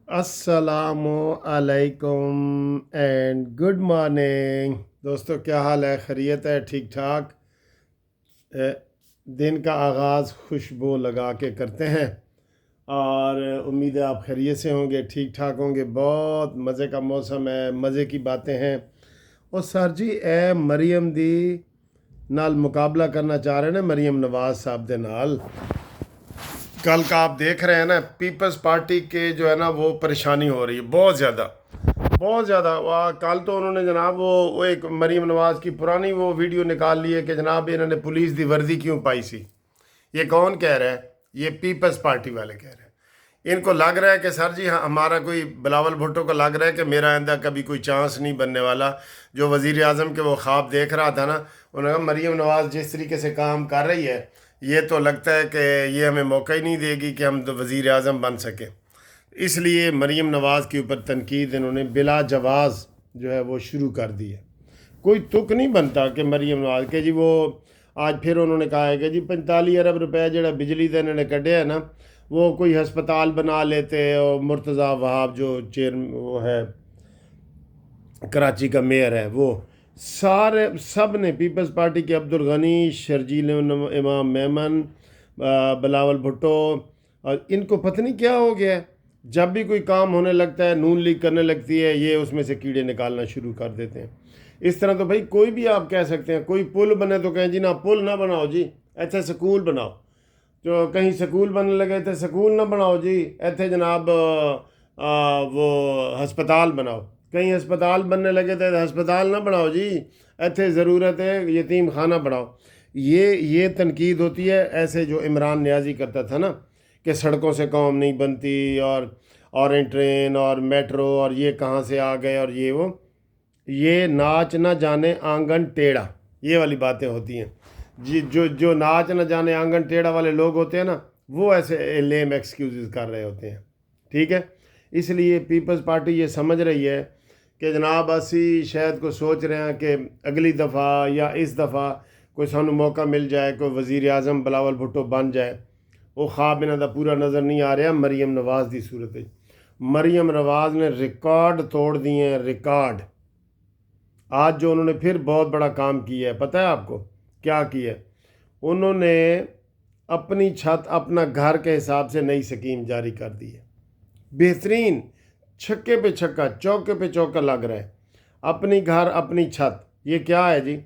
अस्सलामु अलैकुम and good morning दोस्तों, क्या हाल है? खैरियत है? ठीक ठाक। अ, दिन का आगाज़ खुशबू लगा के करते हैं और उम्मीद है आप खैरियत से होंगे, ठीक ठाक होंगे। बहुत मज़े का मौसम है, मज़े की बातें हैं। और सर जी ए मरीम दी नाल मुकाबला करना चाह रहे हैं ना, मरीम नवाज साहब दे नाल। कल का आप देख रहे हैं ना, पीपल्स पार्टी के जो है ना वो परेशानी हो रही है बहुत ज़्यादा, बहुत ज़्यादा। वाह, कल तो उन्होंने जनाब वो एक मरीम नवाज की पुरानी वो वीडियो निकाल ली है कि जनाब इन्होंने पुलिस दी वर्दी क्यों पाई सी। ये कौन कह रहा है? ये पीपल्स पार्टी वाले कह रहे हैं। इनको लग रहा है कि सर जी हमारा कोई बिलावल भुट्टो को लग रहा है कि मेरा आइंदा कभी कोई चांस नहीं बनने वाला। जो वज़ीर आज़म के वो ख्वाब देख रहा था ना, उन्होंने कहा मरीम नवाज जिस तरीके से काम कर रही है, ये तो लगता है कि ये हमें मौका ही नहीं देगी कि हम तो वज़ीर आज़म बन सकें। इसलिए मरीम नवाज़ के ऊपर तनकीद इन्होंने बिला जवाज़ जो है वो शुरू कर दी है। कोई तुक नहीं बनता कि मरीम नवाज के जी वो आज फिर उन्होंने कहा है कि जी 45 अरब रुपए जो बिजली का इन्होंने कढ़े है ना, वो कोई हस्पताल बना लेते। और मुर्तज़ा वहाब जो चेयर वो है, कराची का मेयर है, वो सारे सब ने पीपल्स पार्टी के अब्दुल गनी, शर्जील इमाम मेमन, बिलावल भुट्टो, और इनको पता नहीं क्या हो गया है। जब भी कोई काम होने लगता है, नून लीक करने लगती है, ये उसमें से कीड़े निकालना शुरू कर देते हैं। इस तरह तो भाई कोई भी आप कह सकते हैं, कोई पुल बने तो कहें जी ना पुल ना बनाओ जी, ऐसे स्कूल बनाओ। जो कहीं स्कूल बनने लगे थे, स्कूल ना बनाओ जी, ऐसे जनाब वो हस्पताल बनाओ। कहीं अस्पताल बनने लगे थे, अस्पताल ना बनाओ जी, ऐसे ज़रूरत है यतीम खाना बनाओ। ये तनकीद होती है। ऐसे जो इमरान नियाज़ी करता था ना कि सड़कों से कौम नहीं बनती, और ऑरेंज ट्रेन और मेट्रो और ये कहाँ से आ गए, और ये नाच ना जाने आंगन टेढ़ा, ये वाली बातें होती हैं जी। जो जो नाच न जाने आंगन टेढ़ा वाले लोग होते हैं ना, वो ऐसे लेम एक्सक्यूज़ कर रहे होते हैं। ठीक है, इसलिए पीपल्स पार्टी ये समझ रही है कि जनाब असी शायद को सोच रहे हैं कि अगली दफ़ा या इस दफ़ा कोई सानू मौका मिल जाए, कोई वज़ीर आज़म बिलावल भुट्टो बन जाए। वो ख्वाब इन्हों का पूरा नज़र नहीं आ रहा मरीम नवाज़ की सूरत है। मरीम नवाज़ ने रिकॉर्ड तोड़ दिए हैं, रिकॉर्ड। आज जो उन्होंने फिर बहुत बड़ा काम किया है, पता है आपको क्या किया है? उन्होंने अपनी छत अपना घर के हिसाब से नई स्कीम जारी कर दी है। बेहतरीन, छक्के पे छक्का, चौके पे चौका लग रहा है। अपनी घर अपनी छत, ये क्या है जी?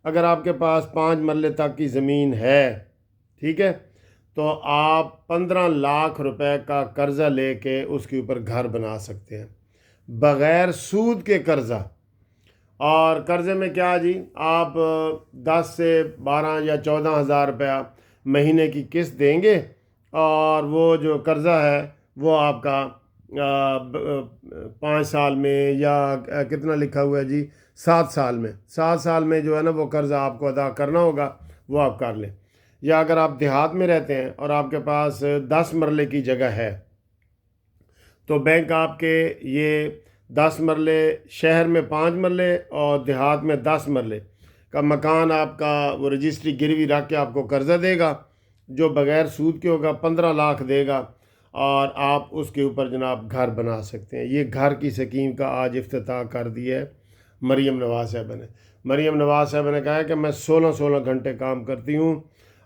अगर आपके पास 5 मरले तक की ज़मीन है, ठीक है, तो आप 15 लाख रुपए का कर्ज़ा लेके उसके ऊपर घर बना सकते हैं बग़ैर सूद के कर्ज़ा। और कर्ज़े में क्या जी, आप 10 से 12 या 14 हज़ार रुपया महीने की किस्त देंगे, और वो जो कर्ज़ा है वो आपका 5 साल में या कितना लिखा हुआ है जी, 7 साल में, 7 साल में जो है ना वो कर्ज़ा आपको अदा करना होगा, वो आप कर लें। या अगर आप देहात में रहते हैं और आपके पास 10 मरले की जगह है, तो बैंक आपके ये 10 मरले, शहर में 5 मरले और देहात में 10 मरले का मकान आपका वो रजिस्ट्री गिरवी रख के आपको कर्ज़ा देगा, जो बग़ैर सूद के होगा, 15 लाख देगा, और आप उसके ऊपर जनाब घर बना सकते हैं। ये घर की स्कीम का आज इफ्तिताह कर दिया है मरीम नवाज़ साहब ने। मरीम नवाज़ साहब ने कहा है कि मैं 16-16 घंटे काम करती हूँ,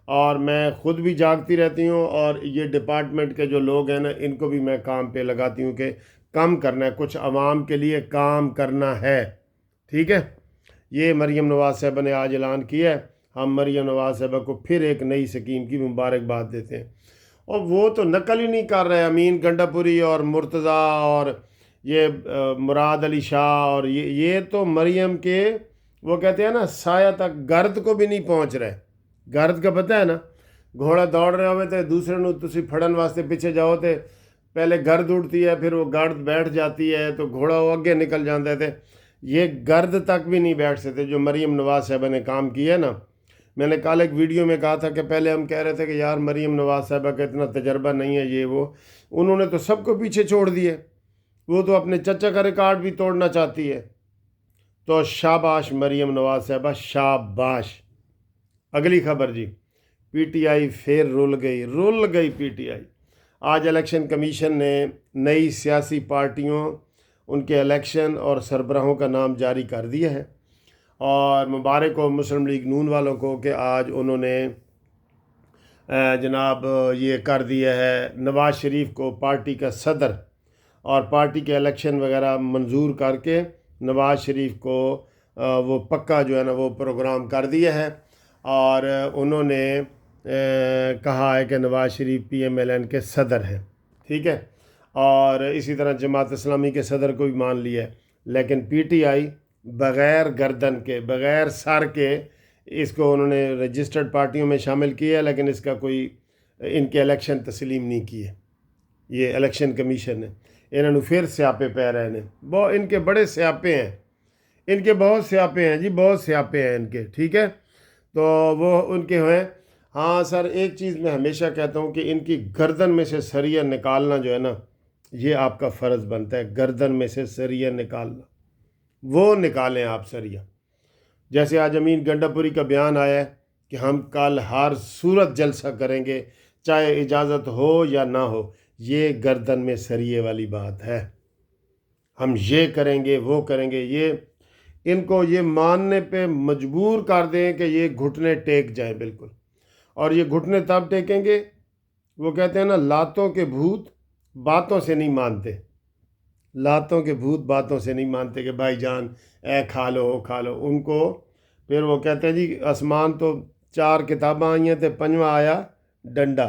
और मैं ख़ुद भी जागती रहती हूँ, और ये डिपार्टमेंट के जो लोग हैं ना, इनको भी मैं काम पे लगाती हूँ कि काम करना है, कुछ आवाम के लिए काम करना है। ठीक है, ये मरीम नवाज़ साहब ने आज ऐलान किया है। हम मरीम नवाज़ साहब को फिर एक नई स्कीम की मुबारकबाद देते हैं। और वो तो नकल ही नहीं कर रहे, अमीन गंडापुरी और मुर्तज़ा और ये मुराद अली शाह, और ये तो मरीम के वो कहते हैं ना साया तक गर्द को भी नहीं पहुंच रहे। गर्द का पता है ना, घोड़ा दौड़ रहे होवे तो दूसरे ਨੂੰ ਤੁਸੀਂ ਫੜਨ वास्ते पीछे जाओ तो पहले गर्द उड़ती है, फिर वो गर्द बैठ जाती है तो घोड़ा वो आगे निकल जाते थे। ये गर्द तक भी नहीं बैठ सकते जो मरीम नवाज़ साहब ने काम किया है ना। मैंने कल एक वीडियो में कहा था कि पहले हम कह रहे थे कि यार मरीम नवाज़ साहब का इतना तजर्बा नहीं है, ये वो, उन्होंने तो सबको पीछे छोड़ दिए। वो तो अपने चचा का रिकॉर्ड भी तोड़ना चाहती है। तो शाबाश मरीम नवाज़ साहबा, शाबाश। अगली खबर जी, पीटीआई फिर रुल गई पीटीआई। آج الیکشن کمیشن نے نئی سیاسی پارٹیوں ان کے الیکشن اور سربراہوں کا نام جاری کر دیا ہے، اور مبارک ہو مسلم لیگ نون والوں کو کہ آج انہوں نے جناب یہ کر دیا ہے نواز شریف کو پارٹی کا صدر، اور پارٹی کے الیکشن وغیرہ منظور کر کے نواز شریف کو وہ پکا جو ہے نا وہ پروگرام کر دیا ہے، اور انہوں نے کہا ہے کہ Nawaz Sharif P M L N کے صدر ہیں، ٹھیک ہے، اور اسی طرح جماعت اسلامی کے صدر کو بھی مان لیا ہے، لیکن پی ٹی آئی بغیر گردن کے بغیر سر کے اس کو انہوں نے رجسٹرڈ پارٹیوں میں شامل کیا ہے، لیکن اس کا کوئی ان کے الیکشن تسلیم نہیں کیے، یہ الیکشن کمیشن نے انہوں نے پھر سیاپے پہ رہے ہیں، بہت ان کے بڑے سیاپے ہیں، ان کے بہت سیاپے ہیں جی، بہت سیاپے ہیں ان کے، ٹھیک ہے، تو وہ ان کے ہیں۔ ہاں سر، ایک چیز میں ہمیشہ کہتا ہوں کہ ان کی گردن میں سے سریہ نکالنا جو ہے نا یہ آپ کا فرض بنتا ہے، گردن میں سے سریہ نکالنا، وہ نکالیں آپ سریہ۔ جیسے آج امین گنڈا پوری کا بیان آیا ہے کہ ہم کل ہر صورت جلسہ کریں گے چاہے اجازت ہو یا نہ ہو، یہ گردن میں سریے والی بات ہے، ہم یہ کریں گے وہ کریں گے، یہ ان کو یہ ماننے پہ مجبور کر دیں کہ یہ گھٹنے ٹیک جائیں بالکل، اور یہ گھٹنے تب ٹیکیں گے، وہ کہتے ہیں نا لاتوں کے بھوت باتوں سے نہیں مانتے، لاتوں کے بھوت باتوں سے نہیں مانتے کہ بھائی جان اے کھا لو کھا لو، ان کو پھر وہ کہتے ہیں جی آسمان تو 4 کتاباں آئی ہیں تو 5واں آیا ڈنڈا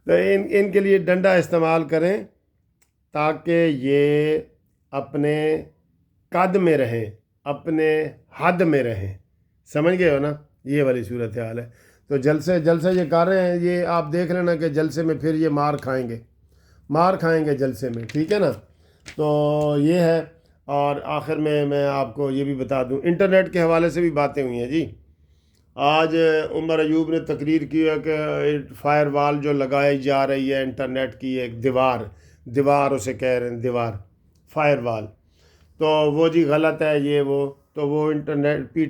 تو ان کے لیے ڈنڈا استعمال کریں تاکہ یہ اپنے قد میں رہیں، اپنے حد میں رہیں، سمجھ گئے ہو نا، یہ والی صورتحال ہے۔ تو جلسے یہ کر رہے ہیں، یہ آپ دیکھ لینا کہ جلسے میں پھر یہ مار کھائیں گے جلسے میں، ٹھیک ہے نا، تو یہ ہے۔ اور آخر میں آپ کو یہ بھی بتا دوں، انٹرنیٹ کے حوالے سے بھی باتیں ہوئی ہیں جی۔ آج عمر ایوب نے تقریر کی ہے کہ فائر وال جو لگائی جا رہی ہے انٹرنیٹ کی، ایک دیوار اسے کہہ رہے ہیں، دیوار فائر وال، تو وہ جی غلط ہے یہ وہ، تو وہ internet P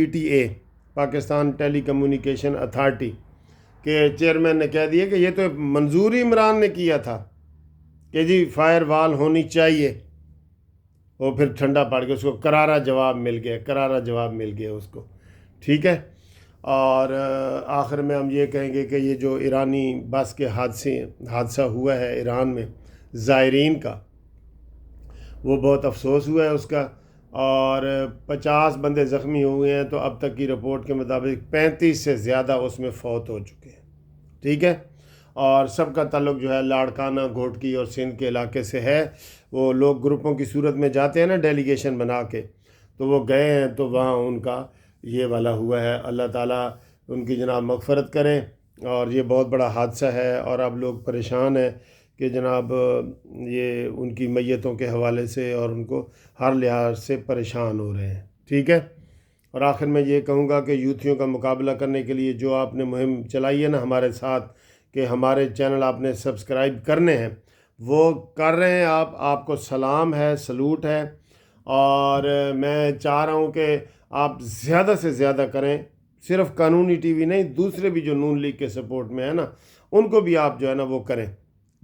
T A Pakistan telecommunication authority کے چیئرمین نے کہہ دیا کہ یہ تو منظور عمران نے کیا تھا کہ جی فائر وال ہونی چاہیے، وہ پھر ٹھنڈا پڑ گیا، اس کو کرارا جواب مل گیا اس کو، ٹھیک ہے۔ اور آخر میں ہم یہ کہیں گے کہ یہ جو ایرانی بس کے حادثہ ہوا ہے ایران میں زائرین کا، وہ بہت افسوس ہوا ہے اس کا، اور 50 بندے زخمی ہوئے ہیں، تو اب تک کی رپورٹ کے مطابق 35 سے زیادہ اس میں فوت ہو چکے ہیں، ٹھیک ہے، اور سب کا تعلق جو ہے لاڑکانہ، گھوٹکی اور سندھ کے علاقے سے ہے۔ وہ لوگ گروپوں کی صورت میں جاتے ہیں نا ڈیلیگیشن بنا کے، تو وہ گئے ہیں تو وہاں ان کا یہ والا ہوا ہے، اللہ تعالیٰ ان کی جناب مغفرت کریں، اور یہ بہت بڑا حادثہ ہے، اور اب لوگ پریشان ہیں کہ جناب یہ ان کی میتوں کے حوالے سے اور ان کو ہر لحاظ سے پریشان ہو رہے ہیں، ٹھیک ہے۔ اور آخر میں یہ کہوں گا کہ یوتھیوں کا مقابلہ کرنے کے لیے جو آپ نے مہم چلائی ہے نا ہمارے ساتھ، کہ ہمارے چینل آپ نے سبسکرائب کرنے ہیں، وہ کر رہے ہیں آپ کو سلام ہے، سلوٹ ہے، اور میں چاہ رہا ہوں کہ آپ زیادہ سے زیادہ کریں، صرف قانونی ٹی وی نہیں، دوسرے بھی جو نون لیگ کے سپورٹ میں ہے نا ان کو بھی آپ جو ہے نا وہ کریں،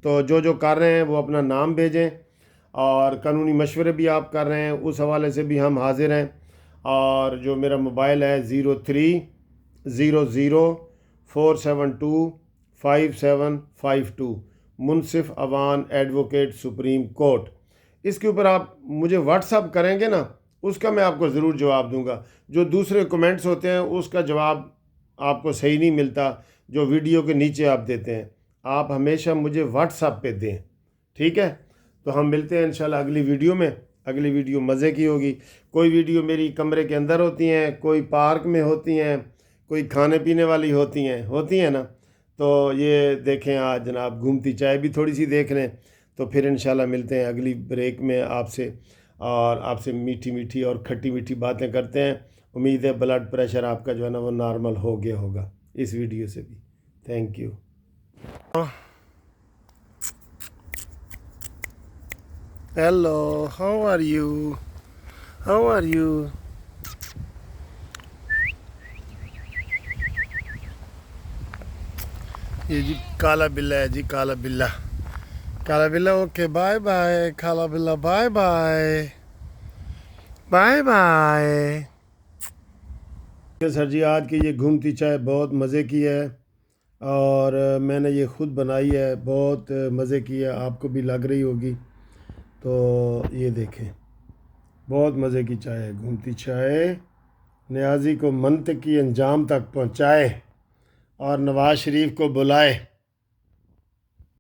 تو جو کر رہے ہیں وہ اپنا نام بھیجیں، اور قانونی مشورے بھی آپ کر رہے ہیں، اس حوالے سے بھی ہم حاضر ہیں۔ اور جو میرا موبائل ہے 030047255752 منصف اوان ایڈوکیٹ سپریم کورٹ، اس کے اوپر آپ مجھے واٹس اپ کریں گے نا، اس کا میں آپ کو ضرور جواب دوں گا۔ جو دوسرے کمنٹس ہوتے ہیں اس کا جواب آپ کو صحیح نہیں ملتا، جو ویڈیو کے نیچے آپ دیتے ہیں، آپ ہمیشہ مجھے واٹس اپ پہ دیں، ٹھیک ہے۔ تو ہم ملتے ہیں انشاءاللہ اگلی ویڈیو میں، اگلی ویڈیو مزے کی ہوگی۔ کوئی ویڈیو میری کمرے کے اندر ہوتی ہیں، کوئی پارک میں ہوتی ہیں، کوئی کھانے پینے والی ہوتی ہیں نا، تو یہ دیکھیں آج جناب گھومتی چائے بھی تھوڑی سی دیکھ لیں، تو پھر انشاءاللہ ملتے ہیں اگلی بریک میں آپ سے، اور آپ سے میٹھی میٹھی اور کھٹی میٹھی باتیں کرتے ہیں۔ امید ہے بلڈ پریشر آپ کا جو ہے نا وہ نارمل ہو گیا ہوگا اس ویڈیو سے بھی۔ Thank you. Hello, how are you? یہ جی کالا بلہ ہے جی، کالا بلہ، کالا بلہ. اوکے بائے بائے کالا بلہ، بائے بائے بائے بائے. سر جی آج کی یہ گھومتی چائے بہت مزے کی ہے، اور میں نے یہ خود بنائی ہے، بہت مزے کی ہے، آپ کو بھی لگ رہی ہوگی. تو یہ دیکھیں بہت مزے کی چائے ہے. گھومتی چائے نیازی کو منطقی انجام تک پہنچائے اور نواز شریف کو بلائے.